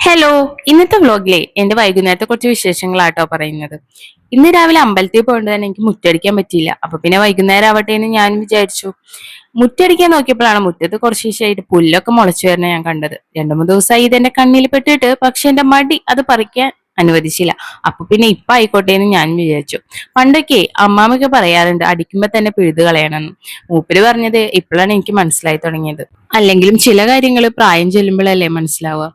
Hello. ഇന്നത്തെ വ്ലോഗിലെ എന്റെ വൈകുന്നേരത്തെ കുറച്ച് വിശേഷങ്ങളാട്ടോ പറയുന്നത്. ഇന്ന് രാവിലെ അമ്പലത്തിൽ പോയിട്ട് തന്നെ എനിക്ക് മുറ്റടിക്കാൻ പറ്റിയില്ല. അപ്പൊ പിന്നെ വൈകുന്നേരം ആവട്ടെ എന്ന് ഞാൻ വിചാരിച്ചു. മുറ്റടിക്കാൻ നോക്കിയപ്പോഴാണ് മുറ്റത്ത് കുറച്ച് ദിവസമായിട്ട് പുല്ലൊക്കെ മുളച്ചു വരുന്ന ഞാൻ കണ്ടത്. 2-3 ദിവസമായി ഇതെന്റെ കണ്ണിൽ പെട്ടിട്ട്, പക്ഷെ എന്റെ മടി അത് പറിക്കാൻ അനുവദിച്ചില്ല. അപ്പൊ പിന്നെ ഇപ്പൊ ആയിക്കോട്ടെ എന്ന് ഞാൻ വിചാരിച്ചു. പണ്ടൊക്കെ അമ്മാമൊക്കെ പറയാറുണ്ട് അടിക്കുമ്പോ തന്നെ പിഴുത് കളയണമെന്ന്. മൂപ്പര് പറഞ്ഞത് ഇപ്പോഴാണ് എനിക്ക് മനസ്സിലായി തുടങ്ങിയത്. അല്ലെങ്കിലും ചില കാര്യങ്ങൾ പ്രായം ചെല്ലുമ്പോഴല്ലേ മനസ്സിലാവുക.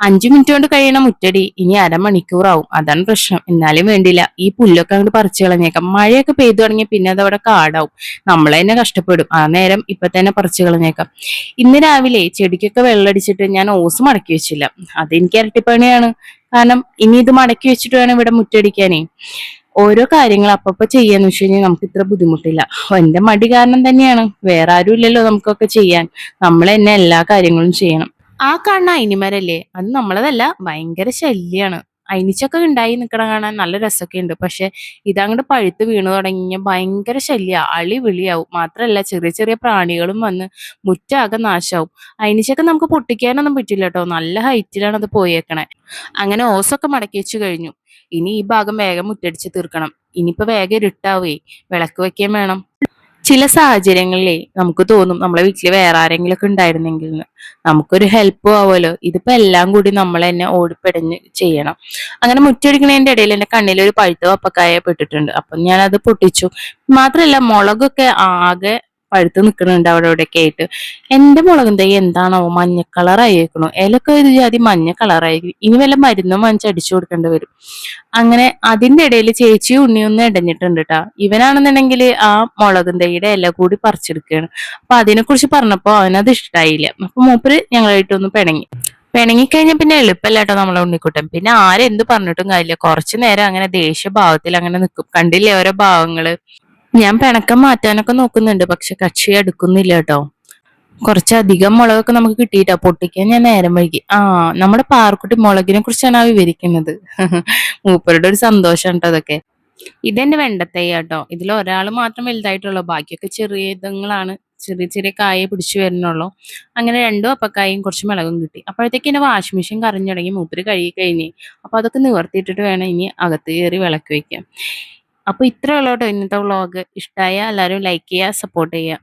5 മിനിറ്റ് കൊണ്ട് കഴിയണ മുറ്റടി ഇനി അരമണിക്കൂറാവും. അതാണ് പ്രശ്നം. എന്നാലും വേണ്ടില്ല, ഈ പുല്ലൊക്കെ അങ്ങോട്ട് പറിച്ചു കളഞ്ഞേക്കാം. മഴയൊക്കെ പെയ്തു തുടങ്ങിയ പിന്നെ അതവിടെ കാടാവും. നമ്മളെ തന്നെ കഷ്ടപ്പെടും. ആ നേരം ഇപ്പൊ തന്നെ പറിച്ചു കളഞ്ഞേക്കാം. ഇന്ന് രാവിലെ ചെടിക്കൊക്കെ വെള്ളമടിച്ചിട്ട് ഞാൻ ഓസ് മടക്കി വെച്ചില്ല. അതെനിക്ക് ഇരട്ടിപ്പണിയാണ്. കാരണം ഇനി ഇത് മടക്കി വെച്ചിട്ട് വേണം ഇവിടെ മുറ്റടിക്കാനേ. ഓരോ കാര്യങ്ങൾ അപ്പപ്പോ ചെയ്യാന്ന് വെച്ച് കഴിഞ്ഞാൽ നമുക്ക് ഇത്ര ബുദ്ധിമുട്ടില്ല. എന്റെ മടി കാരണം തന്നെയാണ്. വേറെ ആരും ഇല്ലല്ലോ നമുക്കൊക്കെ ചെയ്യാൻ. നമ്മൾ തന്നെ എല്ലാ കാര്യങ്ങളും ചെയ്യണം. ആ കാണുന്ന അയിനിമരല്ലേ, അത് നമ്മളതല്ല, ഭയങ്കര ശല്യാണ്. അയിനിച്ചൊക്കെ ഉണ്ടായി നിക്കണ കാണാൻ നല്ല രസമൊക്കെ ഉണ്ട്. പക്ഷെ ഇതങ്ങോട്ട് പഴുത്ത് വീണു തുടങ്ങിയ ഭയങ്കര ശല്യ. അളി വിളിയാവും. മാത്രല്ല ചെറിയ ചെറിയ പ്രാണികളും വന്ന് മുറ്റാകെ നാശാവും. അയിനിച്ചൊക്കെ നമുക്ക് പൊട്ടിക്കാനൊന്നും പറ്റില്ല കേട്ടോ. നല്ല ഹൈറ്റിലാണ് അത് പോയേക്കണേ. അങ്ങനെ ഓസൊക്കെ മടക്കി വെച്ച് കഴിഞ്ഞു. ഇനി ഈ ഭാഗം വേഗം മുറ്റടിച്ച് തീർക്കണം. ഇനിയിപ്പോ വേഗം ഇരുട്ടാവേ, വിളക്ക് വെക്കാൻ വേണം. ചില സാഹചര്യങ്ങളിലേ നമുക്ക് തോന്നും നമ്മളെ വീട്ടില് വേറെ ആരെങ്കിലും ഒക്കെ ഉണ്ടായിരുന്നെങ്കിൽ എന്ന്. നമുക്കൊരു ഹെൽപ്പ് ആവുമല്ലോ. ഇതിപ്പോ എല്ലാം കൂടി നമ്മൾ തന്നെ ഓടിപ്പെടഞ്ഞ് ചെയ്യണം. അങ്ങനെ മുറ്റടിക്കണതിന്റെ ഇടയിൽ എന്റെ കണ്ണിൽ ഒരു പഴുത്ത പപ്പക്കായ പെട്ടിട്ടുണ്ട്. അപ്പൊ ഞാൻ അത് പൊട്ടിച്ചു. മാത്രല്ല മുളകൊക്കെ ആകെ പഴുത്ത് നിൽക്കുന്നുണ്ട് അവിടെ ഇവിടെയൊക്കെ ആയിട്ട്. എന്റെ മുളകും തൈ എന്താണോ മഞ്ഞ കളറായിരിക്കണു. ഇലക്കെ ഒരു ജാതി മഞ്ഞ കളറായിരിക്കും. ഇനി വല്ല മരുന്നും വാങ്ങിച്ച് അടിച്ചു കൊടുക്കേണ്ടി വരും. അങ്ങനെ അതിന്റെ ഇടയിൽ ചേച്ചിയും ഉണ്ണിയൊന്നും ഇടഞ്ഞിട്ടുണ്ട് കേട്ടാ. ഇവനാണെന്നുണ്ടെങ്കിൽ ആ മുളകും തൈയുടെ ഇല കൂടി പറിച്ചെടുക്കുകയാണ്. അപ്പൊ അതിനെ കുറിച്ച് പറഞ്ഞപ്പോ അവനത് ഇഷ്ടായില്ല. അപ്പൊ മൂപ്പര് ഞങ്ങളായിട്ടൊന്ന് പിണങ്ങി. പിണങ്ങിക്കഴിഞ്ഞാൽ പിന്നെ എളുപ്പമല്ല കേട്ടോ നമ്മളെ ഉണ്ണിക്കുട്ടൻ. പിന്നെ ആരെന്ത് പറഞ്ഞിട്ടും കാര്യമില്ല. കുറച്ചു നേരം അങ്ങനെ ദേഷ്യഭാവത്തിൽ അങ്ങനെ നിൽക്കും. കണ്ടില്ലേ ഓരോ ഭാവങ്ങള്. ഞാൻ പിണക്കം മാറ്റാനൊക്കെ നോക്കുന്നുണ്ട്. പക്ഷെ കക്ഷി എടുക്കുന്നില്ല കേട്ടോ. കുറച്ചധികം മുളകൊക്കെ നമുക്ക് കിട്ടിയിട്ടാ പൊട്ടിക്കാൻ ഞാൻ നേരം വൈകി. നമ്മുടെ പാർക്കുട്ടി മുളകിനെ കുറിച്ചാണ് ആ വിവരിക്കുന്നത്. മൂപ്പരുടെ ഒരു സന്തോഷം കേട്ടോ അതൊക്കെ. ഇതെന്റെ വെണ്ടത്തൈ കേട്ടോ. ഇതിൽ ഒരാൾ മാത്രം വലുതായിട്ടുള്ളൂ. ബാക്കിയൊക്കെ ചെറിയ ഇതങ്ങളാണ്. ചെറിയ ചെറിയ കായെ പിടിച്ചു വരുന്നുള്ളൂ. അങ്ങനെ 2 അപ്പക്കായും കുറച്ച് മുളകും കിട്ടി. അപ്പോഴത്തേക്ക് എന്റെ വാഷിംഗ് മെഷീൻ കറങ്ങി തുടങ്ങി. മൂപ്പര് കഴുകി കഴിഞ്ഞ്. അപ്പൊ അതൊക്കെ നിവർത്തിയിട്ടിട്ട് വേണം ഇനി അകത്ത് കയറി വിളക്ക് വെക്കാം. അപ്പൊ ഇത്രേ ഉള്ളൂ കേട്ടോ ഇന്നത്തെ വ്ളോഗ്. ഇഷ്ടമായ എല്ലാവരും ലൈക്ക് ചെയ്യുക, സപ്പോർട്ട് ചെയ്യുക.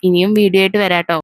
ഇനിയും വീഡിയോ ആയിട്ട് വരാട്ടോ.